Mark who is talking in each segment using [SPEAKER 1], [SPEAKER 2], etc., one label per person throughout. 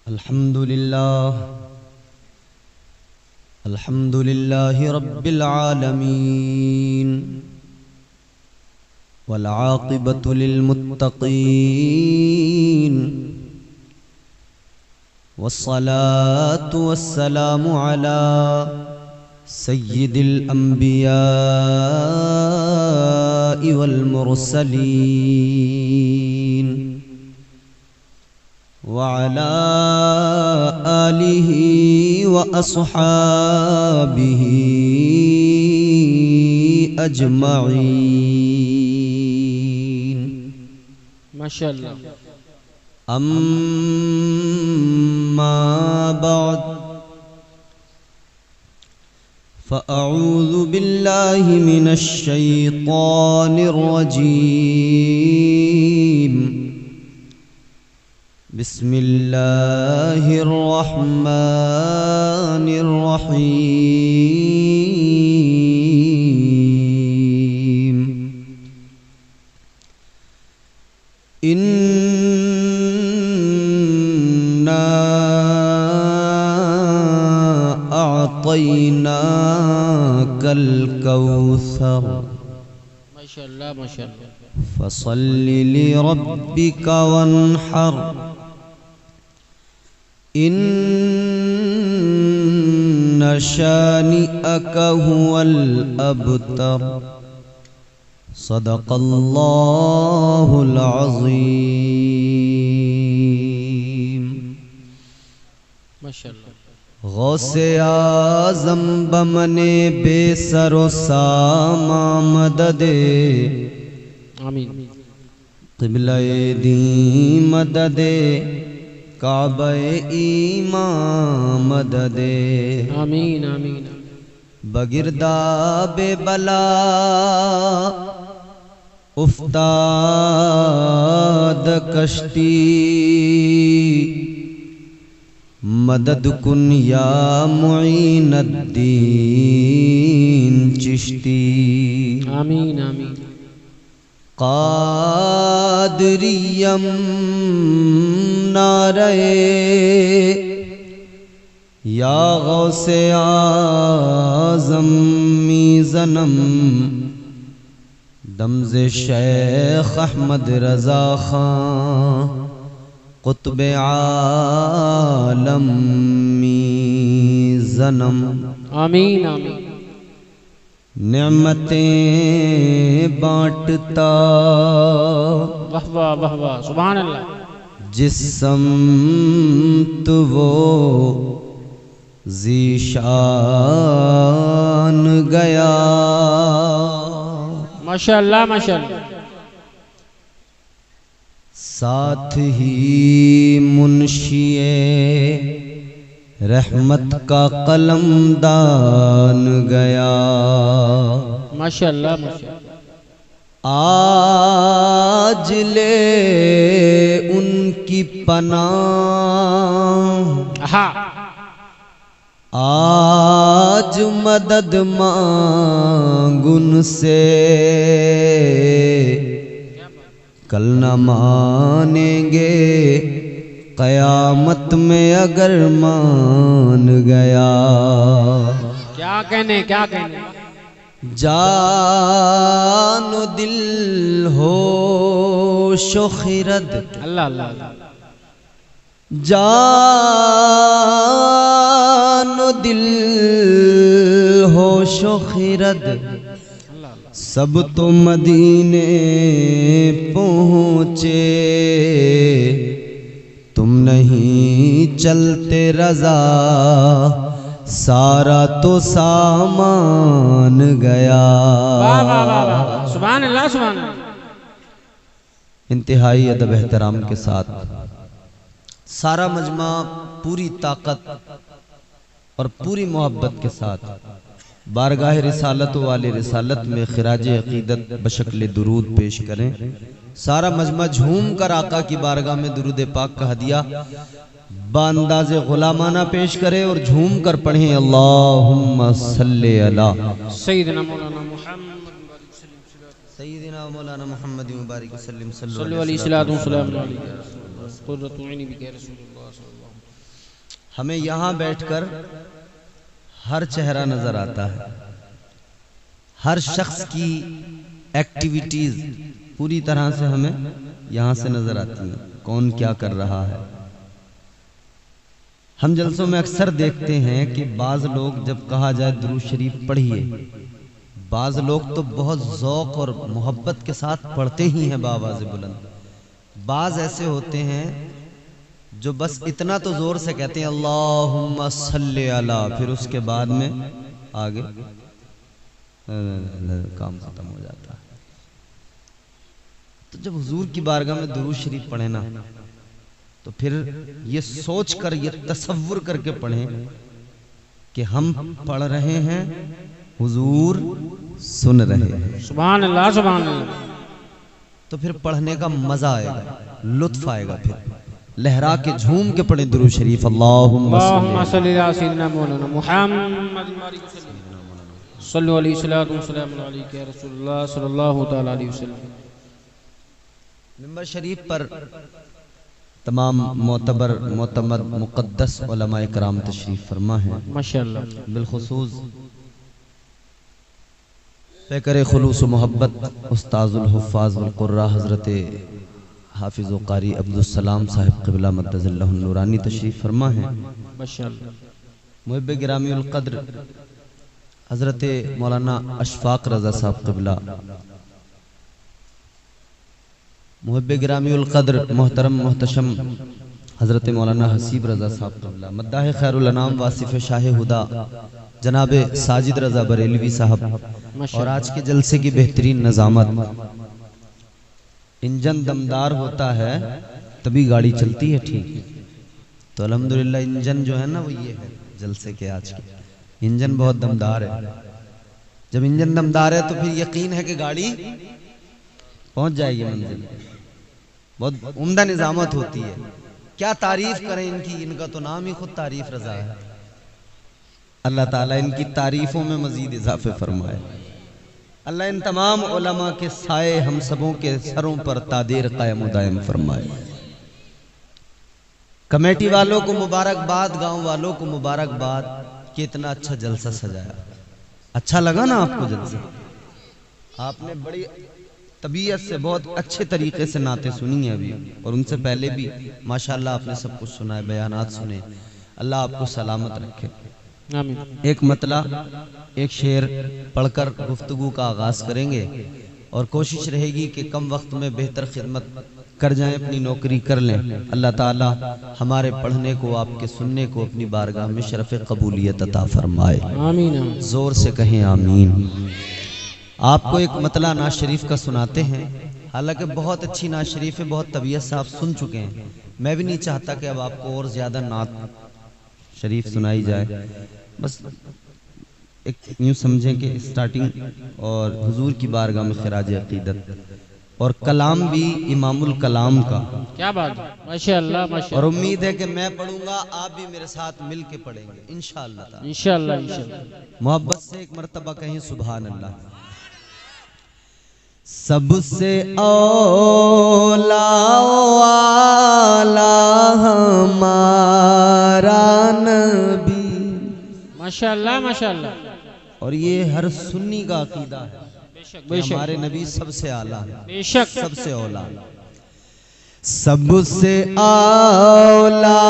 [SPEAKER 1] अल्हम्दुलिल्लाह रब्बिल आलमीन वल आक़िबतु लिल मुत्तक़ीन वस्सलातु वस्सलामु अला सय्यिदिल अंबियाइ वल मुरसलीन वअला आलिहि व अस्हाबिहि अजमईन।
[SPEAKER 2] माशाअल्लाह।
[SPEAKER 1] अम्मा बाद फ़अऊज़ु बिल्लाहि मिनश शैतानिर रजीम। बिस्मिल्लाहिर रहमानिर रहीम। इन्ना अअतैनाकल कौसर।
[SPEAKER 2] माशाअल्लाह माशाअल्लाह।
[SPEAKER 1] फसल्लि लिरब्बिका वन्हर। इन्न शानिअक हुवल अबतर। सदक़ल्लाहुल अज़ीम।
[SPEAKER 2] माशाअल्लाह।
[SPEAKER 1] गौसे आज़म बमने बेसरो सामा मददे।
[SPEAKER 2] आमीन।
[SPEAKER 1] क़िबला-ए दी मददे काबा-ए ईमान मददे।
[SPEAKER 2] आमीन आमीन।
[SPEAKER 1] बगिरदाबे बला उफ्ताद कश्ती। मदद कुन या मुईनुद्दीन चिश्ती।
[SPEAKER 2] आमीन आमीन।
[SPEAKER 1] कादरियम नारे या गौसे आज़म मीज़नम। दमज़े शेख अहमद रज़ा खां क़ुत्ब-ए आलम मीज़नम।
[SPEAKER 2] आमीन आमीन।
[SPEAKER 1] नेमतें बांटता
[SPEAKER 2] वाह वाह वाह वाह सुभान अल्लाह।
[SPEAKER 1] जिस समत वो ज़ीशान गया।
[SPEAKER 2] माशाअल्लाह माशाअल्लाह।
[SPEAKER 1] साथ ही मुंशिए रहमत का कलम दान गया।
[SPEAKER 2] माशाअल्लाह माशाअल्लाह।
[SPEAKER 1] आज ले उनकी पनाह।
[SPEAKER 2] हाँ।
[SPEAKER 1] आज मदद मांग उनसे। कल न मानेंगे क़यामत में अगर मान गया।
[SPEAKER 2] क्या कहने क्या कहने।
[SPEAKER 1] जानो दिल होशो खिरद।
[SPEAKER 2] अल्लाह अल्लाह।
[SPEAKER 1] जानो दिल होशो खिरद। सब तो मदीने पहुँचे। तुम नहीं चलते रज़ा सारा तो सामान गया।
[SPEAKER 2] वाह वाह वाह वाह सुभान अल्लाह सुभान अल्लाह।
[SPEAKER 1] इंतहाई अदब एहतराम के साथ सारा मजमा पूरी ताकत और पूरी मोहब्बत के साथ बारगाह रिसालत वाले रिसालत में खिराज अकीदत बशक्ल दुरूद पेश करें। सारा मजमा झूम कर आका की बारगाह में दुरूद पाक का हदिया बांदाज़े गुलामाना पेश करे और झूम कर पढ़ें। अल्लाहुम्मा सल्ली अला
[SPEAKER 2] सय्यिदना मौलाना मुहम्मद
[SPEAKER 1] सय्यिदना मौलाना मुहम्मद मुबारक सल्लम
[SPEAKER 2] सल्लल्लाहु अलैहि वसल्लम। कुर्रतु ऐनी बिका रसूलुल्लाह सल्लल्लाहु अलैहि वसल्लम।
[SPEAKER 1] हमें यहां बैठकर हर चेहरा नजर आता है, हर शख्स की एक्टिविटीज पूरी तरह से हमें यहां से नजर आती हैं, कौन क्या कर रहा है। हम जलसों में अक्सर देखते हैं कि बाज लोग जब कहा जाए दुरूद शरीफ पढ़िए, बाज लोग तो बहुत ज़ौक़ और मोहब्बत के साथ पढ़ते ही हैं बावाज़े बुलंद। बाज ऐसे होते हैं जो बस इतना तो जोर से कहते हैं अल्लाहुम्मा सल्ली अला, फिर उसके बाद में आगे काम खत्म हो जाता है। तो जब हुजूर की बारगाह में दुरूद शरीफ पढ़े ना, तो फिर ये सोच कर, ये तसव्वुर करके पढ़ें कि हम पढ़ रहे हैं, हुजूर सुन रहे हैं।
[SPEAKER 2] सुभान अल्लाह, सुभान अल्लाह।
[SPEAKER 1] तो फिर पढ़ने का मजा आएगा, लुत्फ आएगा। फिर लहरा के झूम के पढ़े दुरूद शरीफ, अल्लाहुम्मा
[SPEAKER 2] सल्ली अला सय्यिदना मौलाना मुहम्मद सल्लल्लाहु अलैहि वसल्लम या रसूलुल्लाह सल्लल्लाहु तआला अलैहि वसल्लम।
[SPEAKER 1] मिंबर शरीफ पर तमाम मोतबर मोतमद मुक़द्दस उलमाए कराम तशरीफ फरमा है
[SPEAKER 2] माशाअल्लाह।
[SPEAKER 1] बिलखुसूस पैकर खुलूस मोहब्बत उस्ताजुल हुफ़्फ़ाज़ वल क़ुर्रा हज़रत हाफिज़ व क़ारी अब्दुस्सलाम साहिब क़िबला मद्दज़ल्लहु नूरानी तशरीफ फरमा है
[SPEAKER 2] माशाअल्लाह।
[SPEAKER 1] मुहिब्ब गिरामीउल क़द्र हज़रत मौलाना अशफ़ाक़ रज़ा साहब क़िबला, मुहिब्ब गिरामीउल क़द्र मोहतरम मोहतशम हज़रत मौलाना हसीब रज़ा साहब क़िबला, मद्दाह खैरुल अनाम वासिफ़ शाह हुदा जनाब साजिद रज़ा बरेलवी साहब। और आज के जलसे की बेहतरीन नज़ामत, इंजन दमदार होता है तभी गाड़ी चलती है ठीक। तो अल्हम्दुलिल्लाह इंजन जो है ना वो ये है जलसे के आज के, इंजन बहुत दमदार है। जब इंजन दमदार है तो फिर यकीन है कि गाड़ी पहुंच जाएगी मंजिल। बहुत उम्दा निजामत होती है, क्या तारीफ करें इनकी, इनका तो नाम ही खुद तारीफ रज़ा है। अल्लाह ताला इनकी तारीफों में मजीद इजाफे फरमाए। अल्लाह इन तमाम उलमा के साए हम सबों के सरों पर तादेर कायम दायम फरमाए। कमेटी वालों को मुबारकबाद, गांव वालों को मुबारकबाद कि इतना अच्छा जलसा सजाया। अच्छा लगा ना आपको जलसा? आपने बड़ी तबीयत से बहुत अच्छे तरीके से नाते सुनी है अभी, और उनसे पहले भी माशाअल्लाह आपने सब कुछ सुना है, बयानात सुने। अल्लाह आपको सलामत रखे।
[SPEAKER 2] आमीन।
[SPEAKER 1] एक मतला, एक शेर पढ़कर गुफ्तगू का आगाज करेंगे और कोशिश रहेगी कि कम वक्त में बेहतर खिदमत कर जाएं, अपनी नौकरी कर लें। अल्लाह ताला हमारे पढ़ने को, आपके सुनने को अपनी बारगाह में शरफ़ कबूलियत अता फरमाए।
[SPEAKER 2] आमीन।
[SPEAKER 1] जोर से कहें आमीन। आपको एक मतला नाज शरीफ का सुनाते हैं, हालांकि बहुत अच्छी नाज शरीफ है, बहुत तबीयत से आप सुन चुके हैं। मैं भी नहीं चाहता कि अब आपको और ज्यादा नात शरीफ सुनाई जाए, बस एक यूं समझें कि स्टार्टिंग और हुजूर की बारगाह में खिराज अकीदत और कलाम भी इमामुल कलाम का।
[SPEAKER 2] क्या बात है, माशाअल्लाह माशाअल्लाह।
[SPEAKER 1] और उम्मीद है कि मैं पढ़ूंगा, आप भी मेरे साथ मिल के पढ़ेंगे इंशाअल्लाह।
[SPEAKER 2] इंशाअल्लाह इंशाअल्लाह।
[SPEAKER 1] मोहब्बत से एक मर्तबा कहें सुभान अल्लाह। सबसे औला वाला हमारा नबी,
[SPEAKER 2] माशाअल्लाह माशाअल्लाह।
[SPEAKER 1] और ये हर सुन्नी का अकीदा है
[SPEAKER 2] बेशक
[SPEAKER 1] कि हमारे नबी सबसे आला है,
[SPEAKER 2] बेशक
[SPEAKER 1] सबसे औला। सबसे औला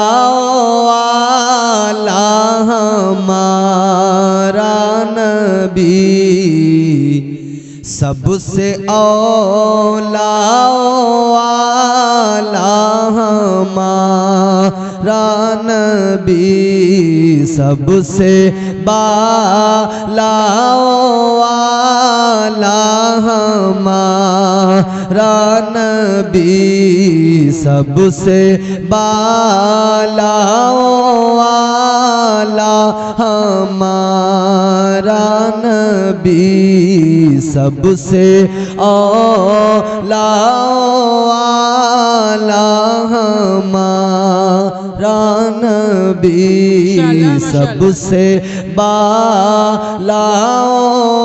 [SPEAKER 1] वाला हमारा नबी, सबसे औला वाला हमारा नबी, सबसे बाला वाला हमारा नबी, सबसे बाला वाला हमारा नबी, सबसे औला वाला हमारा नबी, सबसे बाला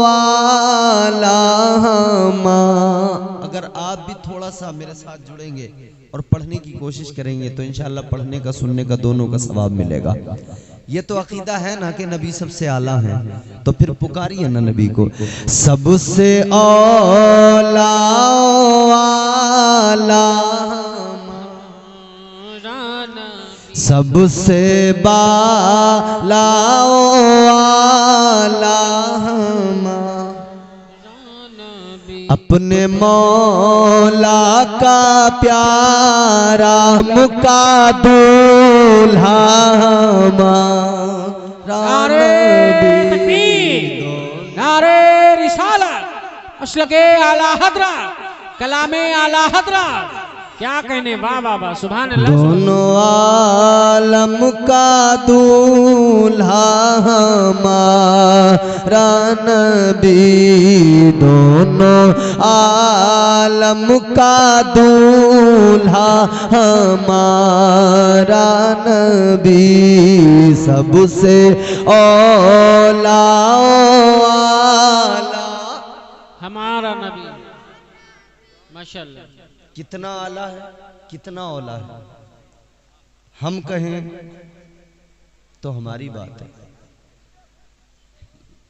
[SPEAKER 1] वाला हमारा। अगर आप भी थोड़ा सा मेरे साथ जुड़ेंगे और पढ़ने की कोशिश करेंगे तो इंशाल्लाह पढ़ने का सुनने का दोनों का सवाब मिलेगा। ये तो अकीदा है ना कि नबी सबसे आला है, तो फिर पुकारिए ना नबी को, सबसे औला आला, सबसे बाला आला, अपने मौला का प्यारा मुका दूल्हा हमारा नबी।
[SPEAKER 2] नारे रिसालत, मसलके आला हजरा, कलामे आला हजरा, क्या कहने, वाह वाह वाह, सुभान अल्लाह।
[SPEAKER 1] दोनों आलम का दूल्हा हमारा नबी, दोनों आलम का दूल्हा हमारा नबी, सबसे औला
[SPEAKER 2] हमारा नबी। माशाअल्लाह,
[SPEAKER 1] कितना आला है, कितना औला है। हम कहें तो हमारी बात है,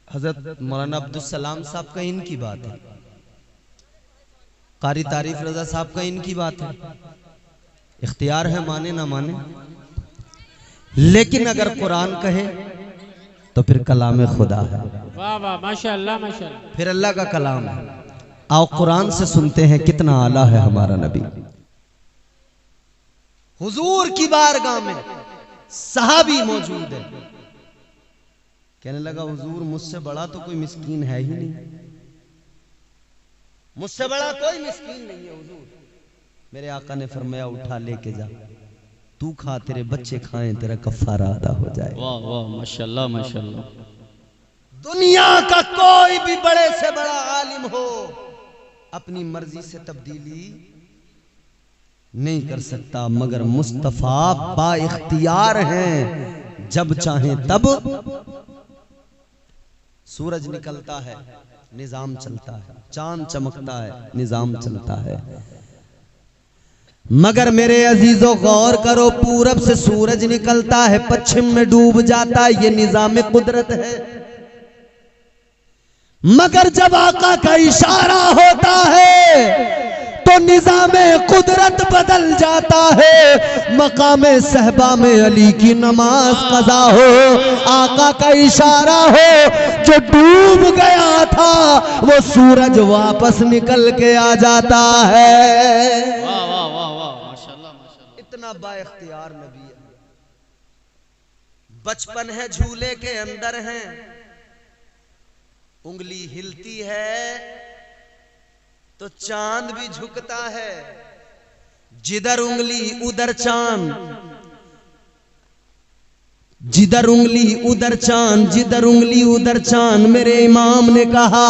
[SPEAKER 1] हजरत मौलाना अब्दुल सलाम साहब का इनकी बात है, कारी तारीफ रजा साहब का इनकी बात है, इख्तियार है माने ना माने। लेकिन अगर कुरान कहे तो फिर कलाम खुदा है।
[SPEAKER 2] वाह वाह, माशाअल्लाह माशाअल्लाह,
[SPEAKER 1] फिर अल्लाह का कलाम है। आओ कुरान से सुनते हैं कितना आला है हमारा नबी। हुजूर की बारगाह में सहाबी मौजूद है, कहने लगा हुजूर मुझसे बड़ा तो कोई मिस्कीन है ही नहीं, मुझसे बड़ा कोई मिस्कीन नहीं है हुजूर। मेरे आका ने फरमाया उठा लेके जा, तू खा, तेरे बच्चे खाएं, तेरा कफारा अदा हो जाए।
[SPEAKER 2] वाह वाह, माशाअल्लाह माशाअल्लाह।
[SPEAKER 1] दुनिया का कोई भी बड़े से बड़ा आलिम हो अपनी मर्जी से तब्दीली नहीं कर सकता, मगर मुस्तफा बा इख्तियार हैं, जब चाहें तब सूरज निकलता है निजाम चलता है, चांद चमकता है निजाम चलता है। मगर मेरे अजीजों गौर करो, पूरब से सूरज निकलता है, पश्चिम में डूब जाता है, ये निजाम कुदरत है। मगर जब आका का इशारा होता है तो निजामे कुदरत बदल जाता है। मकामे सहबा में अली की नमाज कज़ा हो, आका का इशारा हो, जो डूब गया था वो सूरज वापस निकल के आ जाता है।
[SPEAKER 2] वाह वाह वाह वाह, माशाअल्लाह माशाअल्लाह।
[SPEAKER 1] इतना बाइख्तियार नबी है। बचपन है झूले के अंदर है, उंगली हिलती है तो चांद भी झुकता है, जिधर उंगली उधर चांद, जिधर उंगली उधर चांद, जिधर उंगली उधर चांद। मेरे इमाम ने कहा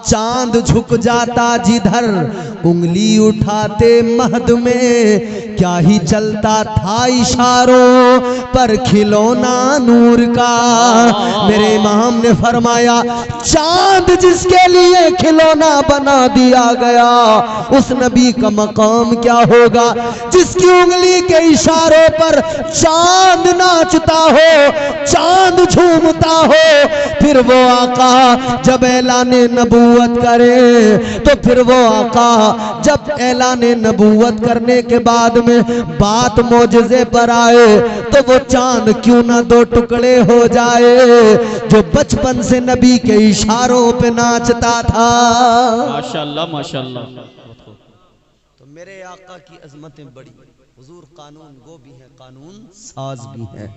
[SPEAKER 1] चांद झुक जाता जिधर, उंगली उठाते महद में क्या ही चलता था इशारों पर खिलौना नूर का। मेरे इमाम ने फरमाया चांद जिसके लिए खिलौना बना दिया गया, उस नबी का मकाम क्या होगा जिसकी उंगली के इशारों पर चांद नाचता हो, चांद झूमता हो। फिर वो आका जब ऐलाने नबूवत करे, तो फिर वो आका जब ऐलाने नबूवत करने के बाद में बात मौजज़े पर आए, तो वो चांद क्यों ना दो टुकड़े हो जाए जो बचपन से नबी के इशारों पे नाचता था।
[SPEAKER 2] माशाअल्लाह माशाअल्लाह।
[SPEAKER 1] तो मेरे आका की अजमतें बड़ी, हुजूर कानून गो भी हैं, कानून साज भी हैं।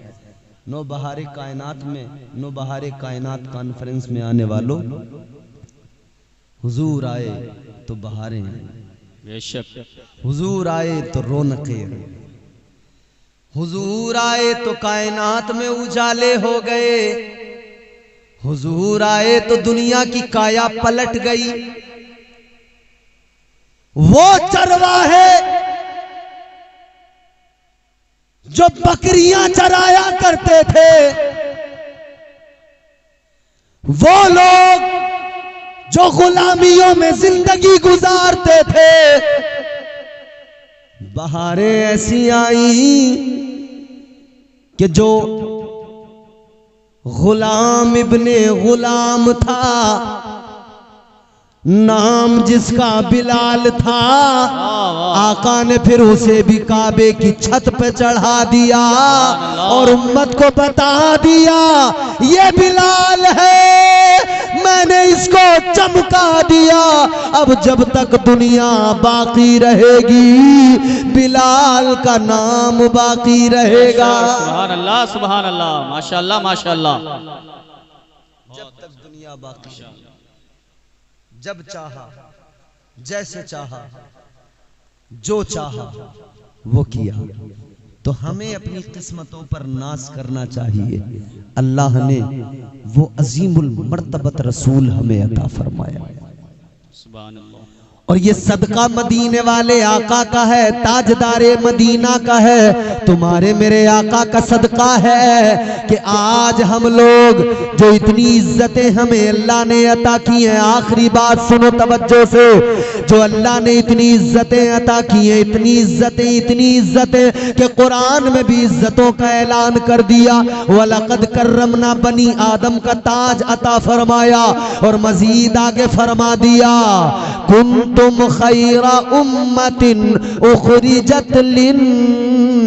[SPEAKER 1] नो बहारे कायनात में, नो बहारे कायनात कॉन्फ्रेंस में आने वालों, हुजूर आए तो बहारें हैं,
[SPEAKER 2] बेशक।
[SPEAKER 1] हुजूर आए तो रौनकें हैं, हुजूर आए तो कायनात में उजाले हो गए, हुजूर आए तो दुनिया की काया पलट गई। वो चरवाहे जो बकरियां चराया करते थे, वो लोग जो गुलामियों में जिंदगी गुजारते थे, बहारें ऐसी आई कि जो गुलाम इब्ने गुलाम था, नाम जिसका बिलाल था, आका ने फिर उसे भी काबे की छत पे चढ़ा दिया और उम्मत को बता दिया ये बिलाल है, मैंने इसको चमका दिया। अब जब तक दुनिया बाकी रहेगी बिलाल का नाम बाकी रहेगा।
[SPEAKER 3] सुभान अल्लाह, सुभान अल्लाह, माशाअल्लाह, माशाअल्लाह।
[SPEAKER 1] जब तक दुनिया बाकी रहेगी, जब चाहा, जैसे चाहा, जो चाहा वो किया। तो हमें अपनी किस्मतों पर नाज करना चाहिए। अल्लाह ने वो अजीमुल मर्तबत रसूल हमें अता फरमाया।
[SPEAKER 3] सुभान अल्लाह।
[SPEAKER 1] और ये सदका मदीने वाले आका का है, ताजदारे मदीना का है, तुम्हारे मेरे आका का सदका है कि आज हम लोग जो इतनी इज्जतें हमें अल्लाह ने अता की हैं। आखिरी बात सुनो तवज्जो से, जो अल्लाह ने इतनी इज्जतें अता की हैं, इतनी इज्जतें कि कुरान में भी इज्जतों का ऐलान कर दिया। वलक़द कर्रमना बनी आदम का ताज अता फरमाया और मजीद आगे फरमा दिया कुंतुम खैरा उम्मतिन उखरिजत लिन्नास।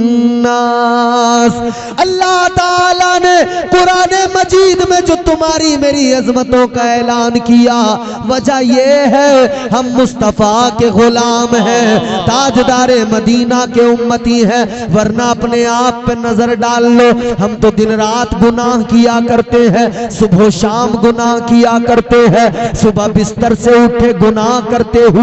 [SPEAKER 1] अल्लाह ताला ने कुरान मजीद में जो तुम्हारी मेरी अजमतों का ऐलान किया, वजह ये है हम मुस्तफा के गुलाम हैं, ताजदारे मदीना के उम्मती हैं। वरना अपने आप पे नजर डाल लो, हम तो दिन रात गुनाह किया करते हैं, सुबह शाम गुनाह किया करते हैं। सुबह बिस्तर से उठे गुनाह करते हुए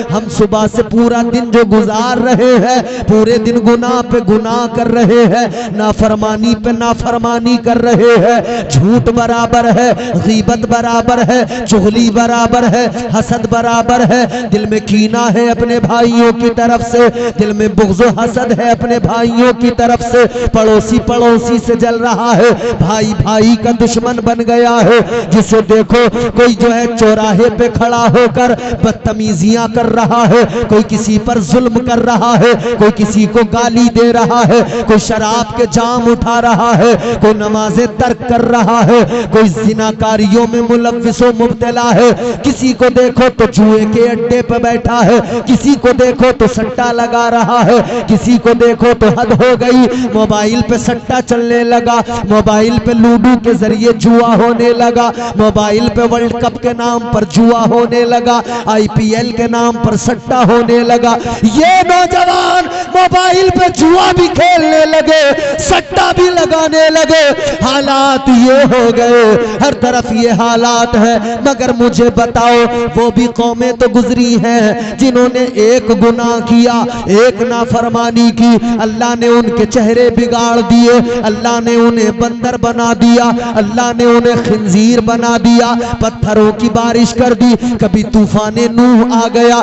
[SPEAKER 1] हम सुबह से पूरा दिन जो गुजार रहे हैं, पूरे दिन गुनाह पे गुनाह कर रहे हैं, नाफरमानी पे नाफरमानी कर रहे हैं। झूठ बराबर है, गीबत बराबर है, चुगली बराबर है, हसद बराबर है। दिल में कीना है अपने भाइयों की तरफ से, दिल में बुग़्ज़ हसद है अपने भाइयों की तरफ से। पड़ोसी पड़ोसी से जल रहा है, भाई भाई का दुश्मन बन गया है। जिसे देखो कोई जो है चौराहे पे खड़ा होकर बदतमीजियां कर रहा है, कोई किसी पर जुल्म कर रहा है, कोई किसी को गाली दे रहा है, कोई शराब के जाम उठा रहा है, कोई नमाजें तर्क कर रहा है, कोई जिनाकारियों में मुलव्विस व मुब्तला है। किसी को देखो तो जुए के अड्डे पर बैठा है, किसी को देखो तो सट्टा लगा रहा है, किसी को देखो तो हद हो गई, मोबाइल पे सट्टा चलने लगा, मोबाइल पे लूडो के जरिए जुआ होने लगा, मोबाइल पे वर्ल्ड कप के नाम पर जुआ होने लगा, IPL के नाम पर सट्टा होने लगा। ये नौजवान मोबाइल पे जुआ भी खेलने लगे, सट्टा भी लगाने लगे। हालात ये हो गए, हर तरफ ये हालात है। मगर मुझे बताओ, वो भी कौमें तो गुजरी हैं जिन्होंने एक गुनाह किया, एक नाफरमानी की, अल्लाह ने उनके चेहरे बिगाड़ दिए, अल्लाह ने उन्हें बंदर बना दिया, अल्लाह ने उन्हें खिंजीर बना दिया, पत्थरों की बारिश कर दी, कभी तूफाने नूह आ गया।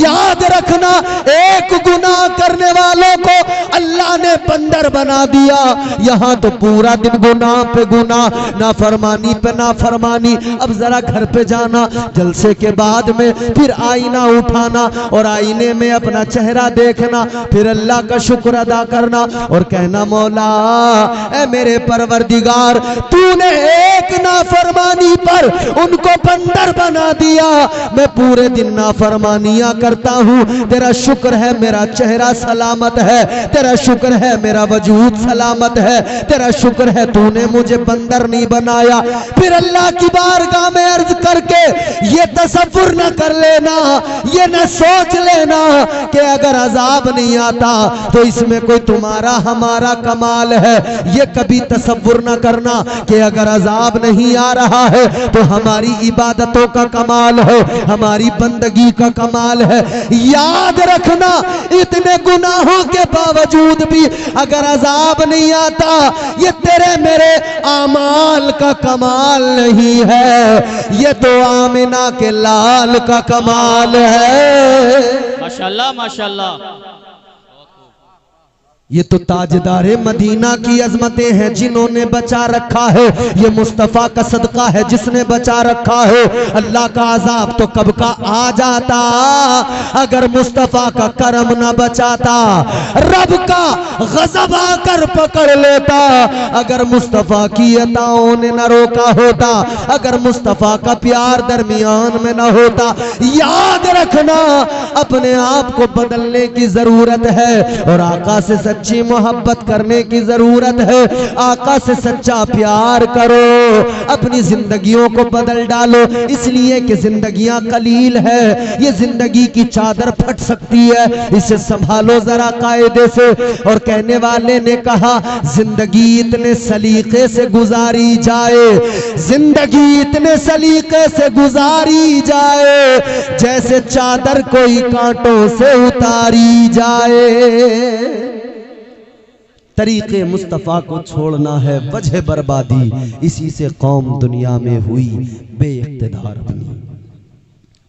[SPEAKER 1] याद रखना, एक गुनाह करने वालों को अल्लाह ने बंदर बना दिया। यहाँ तो पूरा दिन गुनाह पे गुनाह, नाफरमानी पे नाफरमानी। अब जरा घर पे जाना, जलसे के बाद में फिर आईना उठाना और आईने में अपना चेहरा देखना, फिर अल्लाह का शुक्र अदा करना और कहना मौला ऐ मेरे परवरदिगार, तूने एक नाफरमानी पर उनको बंदर बना दिया, मैं पूरे दिन नाफरमानियां करता हूँ, तेरा शुक्र है मेरा चेहरा सलामत है, तेरा शुक्र है मेरा वजूद सलामत है, तेरा शुक्र है तूने मुझे बंदर नहीं बनाया। फिर अल्लाह की बारगाह में अर्ज करके ये तसव्वुर न कर लेना, ये न सोच लेना कि अगर अजाब नहीं आता तो इसमें कोई तुम्हारा हमारा कमाल है। ये कभी तसव्वुर न करना कि अगर अजाब नहीं आ रहा है तो हमारी इबादतों का कमाल है, हमारी बंदगी का कमाल है। याद रखना, इतने गुनाहों के बावजूद भी अगर अजाब नहीं आता, ये तेरे मेरे आमाल का कमाल नहीं है, ये तो आमिना के लाल का कमाल है।
[SPEAKER 3] माशाअल्लाह, माशाअल्लाह।
[SPEAKER 1] ये तो ताजदारे मदीना की अजमतें हैं जिन्होंने बचा रखा है। ये मुस्तफ़ा का सदका है जिसने बचा रखा है। अल्लाह का अजाब तो कब का आ जाता अगर मुस्तफ़ा का करम न बचाता। रब का गज़ब आकर पकड़ लेता अगर मुस्तफ़ा की अताओं ने न रोका होता। अगर मुस्तफ़ा का प्यार दरमियान में न होता। याद रखना अपने आप को बदलने की जरूरत है और आका से सच्ची मोहब्बत करने की जरूरत है। आका से सच्चा प्यार करो, अपनी जिंदगियों को बदल डालो, इसलिए कि जिंदगियां कलील है। ये जिंदगी की चादर फट सकती है, इसे संभालो जरा कायदे से। और कहने वाले ने कहा जिंदगी इतने सलीके से गुजारी जाए, जिंदगी इतने सलीके से गुजारी जाए जैसे चादर कोई कांटों से उतारी जाए। तरीके मुस्तफ़ा को छोड़ना है वजह बर्बादी, इसी से कौम दुनिया में हुई बेइख्तिदार बनी।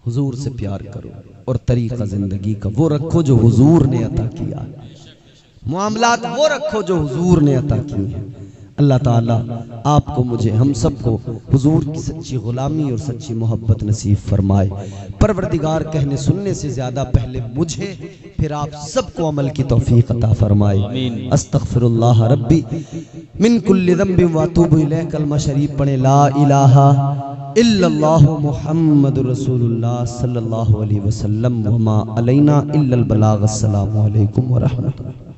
[SPEAKER 1] हुजूर से प्यार करो और तरीका जिंदगी का वो रखो जो हुजूर ने अता किया। मामलात वो रखो जो हुजूर ने अता किए हैं। अल्लाह ताला आपको, मुझे, हम सबको हुजूर की सच्ची गुलामी और सच्ची मोहब्बत नसीब फरमाए। परवरदिगार कहने सुनने से ज्यादा पहले मुझे फिर आप सबको अमल की तौफीक अता फरमाए। अस्तगफिरुल्लाह रब्बी मिन कुल्लि ज़ंबि व अतूबु इलैह। कलमा शरीफ पढ़े ला इलाहा इल्लल्लाहु मुहम्मदुर रसूलुल्लाह सल्लल्लाहु अलैहि वसल्लम व मा अलैना इल्लल बलाग। अस्सलामु अलैकुम व रहमतुल्लाह।